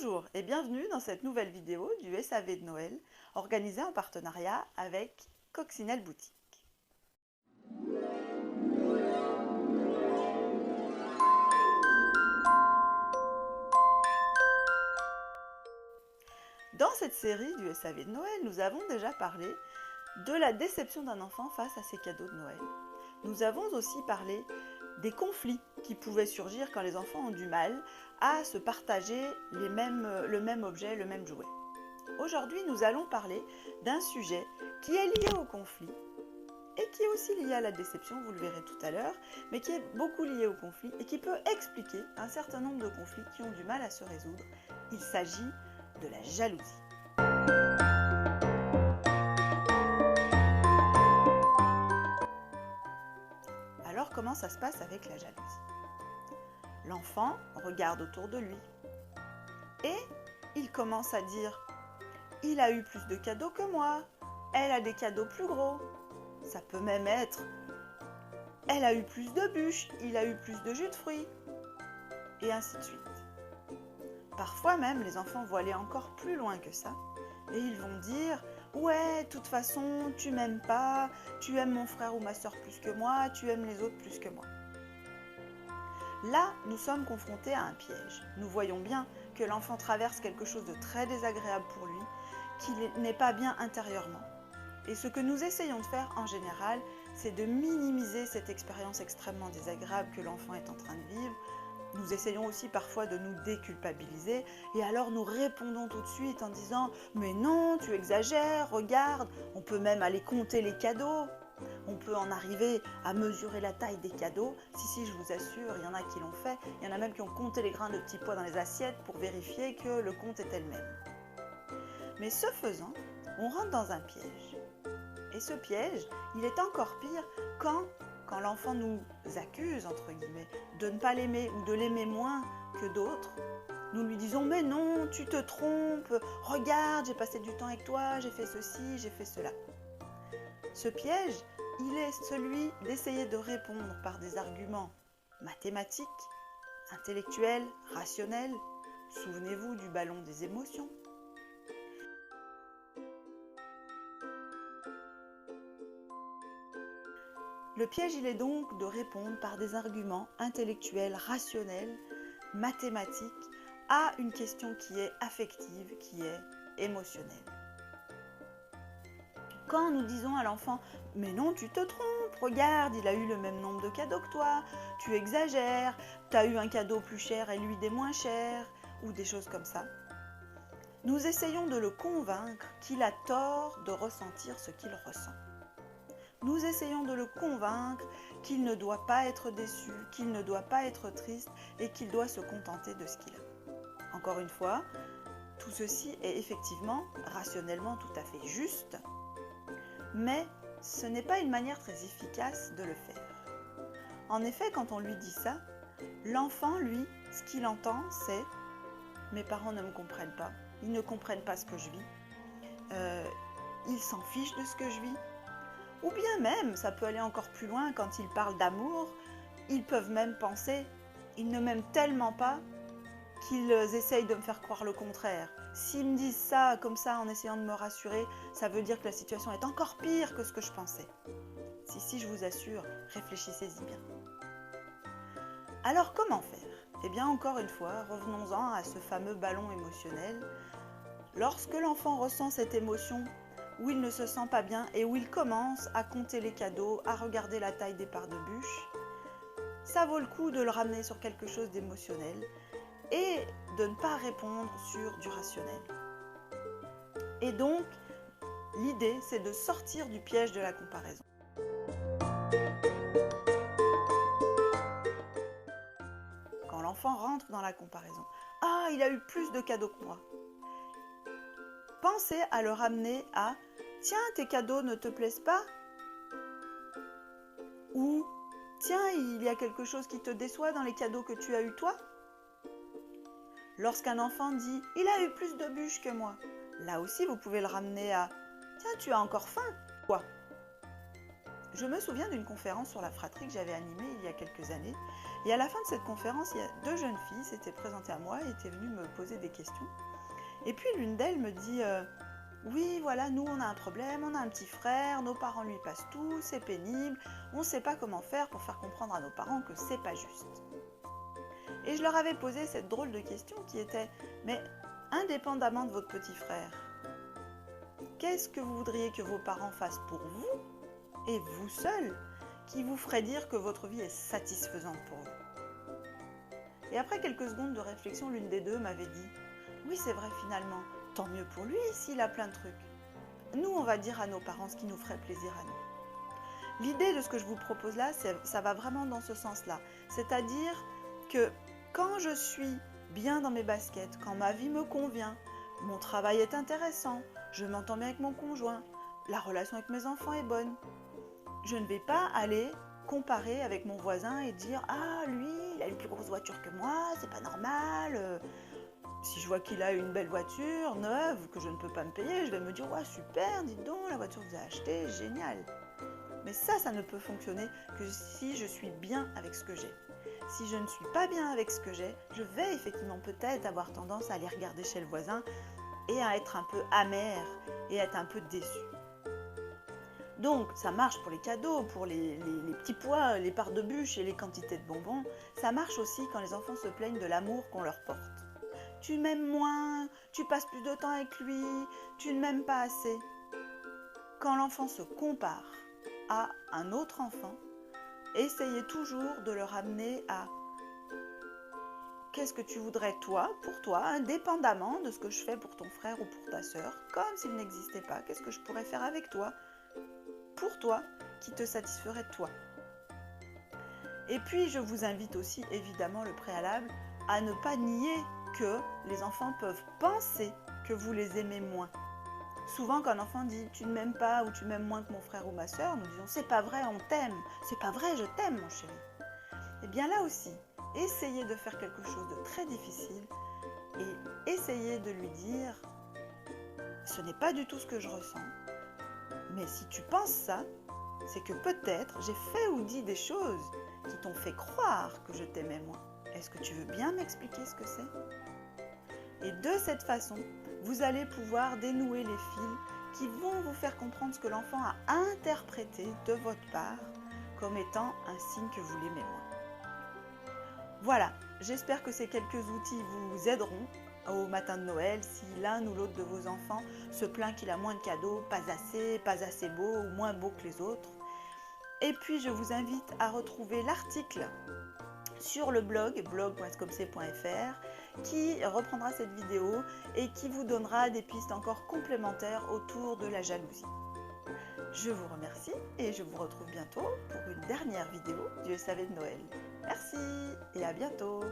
Bonjour et bienvenue dans cette nouvelle vidéo du SAV de Noël organisée en partenariat avec Coccinelle Boutique. Dans cette série du SAV de Noël, nous avons déjà parlé de la déception d'un enfant face à ses cadeaux de Noël. Nous avons aussi parlé des conflits qui pouvaient surgir quand les enfants ont du mal à se partager le même objet, le même jouet. Aujourd'hui, nous allons parler d'un sujet qui est lié au conflit et qui est aussi lié à la déception, vous le verrez tout à l'heure, mais qui est beaucoup lié au conflit et qui peut expliquer un certain nombre de conflits qui ont du mal à se résoudre. Il s'agit de la jalousie. Alors, comment ça se passe avec la jalousie? L'enfant regarde autour de lui et il commence à dire « Il a eu plus de cadeaux que moi, elle a des cadeaux plus gros. » Ça peut même être « Elle a eu plus de bûches, il a eu plus de jus de fruits. » Et ainsi de suite. Parfois même, les enfants vont aller encore plus loin que ça et ils vont dire « Ouais, de toute façon, tu m'aimes pas, tu aimes mon frère ou ma soeur plus que moi, tu aimes les autres plus que moi. » Là, nous sommes confrontés à un piège. Nous voyons bien que l'enfant traverse quelque chose de très désagréable pour lui, qu'il n'est pas bien intérieurement. Et ce que nous essayons de faire en général, c'est de minimiser cette expérience extrêmement désagréable que l'enfant est en train de vivre. Nous essayons aussi parfois de nous déculpabiliser et alors nous répondons tout de suite en disant « Mais non, tu exagères, regarde, on peut même aller compter les cadeaux. » On peut en arriver à mesurer la taille des cadeaux. Si, je vous assure, il y en a qui l'ont fait. Il y en a même qui ont compté les grains de petits pois dans les assiettes pour vérifier que le compte était le même. Mais ce faisant, on rentre dans un piège. Et ce piège, il est encore pire quand l'enfant nous accuse, entre guillemets, de ne pas l'aimer ou de l'aimer moins que d'autres. Nous lui disons « Mais non, tu te trompes, regarde, j'ai passé du temps avec toi, j'ai fait ceci, j'ai fait cela. » Ce piège, il est celui d'essayer de répondre par des arguments mathématiques, intellectuels, rationnels. Souvenez-vous du ballon des émotions. Le piège, il est donc de répondre par des arguments intellectuels, rationnels, mathématiques, à une question qui est affective, qui est émotionnelle. Quand nous disons à l'enfant « Mais non, tu te trompes, regarde, il a eu le même nombre de cadeaux que toi, tu exagères, tu as eu un cadeau plus cher et lui des moins chers » ou des choses comme ça. Nous essayons de le convaincre qu'il a tort de ressentir ce qu'il ressent. Nous essayons de le convaincre qu'il ne doit pas être déçu, qu'il ne doit pas être triste et qu'il doit se contenter de ce qu'il a. Encore une fois, tout ceci est effectivement rationnellement tout à fait juste, mais ce n'est pas une manière très efficace de le faire. En effet, quand on lui dit ça, l'enfant, lui, ce qu'il entend, c'est « Mes parents ne me comprennent pas, ils ne comprennent pas ce que je vis, ils s'en fichent de ce que je vis. » Ou bien même, ça peut aller encore plus loin quand ils parlent d'amour, ils peuvent même penser « Ils ne m'aiment tellement pas qu'ils essayent de me faire croire le contraire. S'ils me disent ça, comme ça, en essayant de me rassurer, ça veut dire que la situation est encore pire que ce que je pensais. » Si, je vous assure, réfléchissez-y bien. Alors, comment faire? Eh bien, encore une fois, revenons-en à ce fameux ballon émotionnel. Lorsque l'enfant ressent cette émotion où il ne se sent pas bien et où il commence à compter les cadeaux, à regarder la taille des parts de bûches, ça vaut le coup de le ramener sur quelque chose d'émotionnel et de ne pas répondre sur du rationnel. Et donc, l'idée, c'est de sortir du piège de la comparaison. Quand l'enfant rentre dans la comparaison, « Ah, il a eu plus de cadeaux que moi !» Pensez à le ramener à « Tiens, tes cadeaux ne te plaisent pas ?» ou « Tiens, il y a quelque chose qui te déçoit dans les cadeaux que tu as eus toi ?» Lorsqu'un enfant dit « Il a eu plus de bûches que moi », là aussi vous pouvez le ramener à « Tiens, tu as encore faim, quoi ?» je me souviens d'une conférence sur la fratrie que j'avais animée il y a quelques années. Et à la fin de cette conférence, il y a deux jeunes filles s'étaient présentées à moi et étaient venues me poser des questions. Et puis l'une d'elles me dit oui, voilà, nous on a un problème, on a un petit frère, nos parents lui passent tout, c'est pénible, on ne sait pas comment faire pour faire comprendre à nos parents que c'est pas juste. Et je leur avais posé cette drôle de question qui était mais indépendamment de votre petit frère, qu'est-ce que vous voudriez que vos parents fassent pour vous et vous seul qui vous ferait dire que votre vie est satisfaisante pour vous? Et après quelques secondes de réflexion, l'une des deux m'avait dit oui, c'est vrai finalement, tant mieux pour lui s'il a plein de trucs. Nous, on va dire à nos parents ce qui nous ferait plaisir à nous. L'idée de ce que je vous propose là, ça va vraiment dans ce sens-là. C'est-à-dire que quand je suis bien dans mes baskets, quand ma vie me convient, mon travail est intéressant, je m'entends bien avec mon conjoint, la relation avec mes enfants est bonne, je ne vais pas aller comparer avec mon voisin et dire « Ah, lui, il a une plus grosse voiture que moi, c'est pas normal ». Si je vois qu'il a une belle voiture neuve que je ne peux pas me payer, je vais me dire « Ouais, super, dites donc, la voiture que vous avez achetée, génial ». Mais ça ne peut fonctionner que si je suis bien avec ce que j'ai. Si je ne suis pas bien avec ce que j'ai, je vais effectivement peut-être avoir tendance à aller regarder chez le voisin et à être un peu amère et à être un peu déçue. Donc, ça marche pour les cadeaux, pour les petits pois, les parts de bûches et les quantités de bonbons. Ça marche aussi quand les enfants se plaignent de l'amour qu'on leur porte. Tu m'aimes moins, tu passes plus de temps avec lui, tu ne m'aimes pas assez. Quand l'enfant se compare à un autre enfant, essayez toujours de le ramener à qu'est-ce que tu voudrais toi, pour toi, indépendamment de ce que je fais pour ton frère ou pour ta sœur, comme s'il n'existait pas. Qu'est-ce que je pourrais faire avec toi, pour toi, qui te satisferait toi. Et puis, je vous invite aussi, évidemment, le préalable, à ne pas nier que les enfants peuvent penser que vous les aimez moins. Souvent, quand un enfant dit « tu ne m'aimes pas » ou « tu m'aimes moins que mon frère ou ma sœur », nous disons « c'est pas vrai, on t'aime, c'est pas vrai, je t'aime mon chéri ». Et bien là aussi, essayez de faire quelque chose de très difficile et essayez de lui dire « ce n'est pas du tout ce que je ressens, mais si tu penses ça, c'est que peut-être j'ai fait ou dit des choses qui t'ont fait croire que je t'aimais moins. Est-ce que tu veux bien m'expliquer ce que c'est ?» Et de cette façon, vous allez pouvoir dénouer les fils qui vont vous faire comprendre ce que l'enfant a interprété de votre part comme étant un signe que vous l'aimez moins. Voilà, j'espère que ces quelques outils vous aideront au matin de Noël si l'un ou l'autre de vos enfants se plaint qu'il a moins de cadeaux, pas assez beau ou moins beau que les autres. Et puis je vous invite à retrouver l'article sur le blog blog.scomc.fr qui reprendra cette vidéo et qui vous donnera des pistes encore complémentaires autour de la jalousie. Je vous remercie et je vous retrouve bientôt pour une dernière vidéo du SAV de Noël. Merci et à bientôt.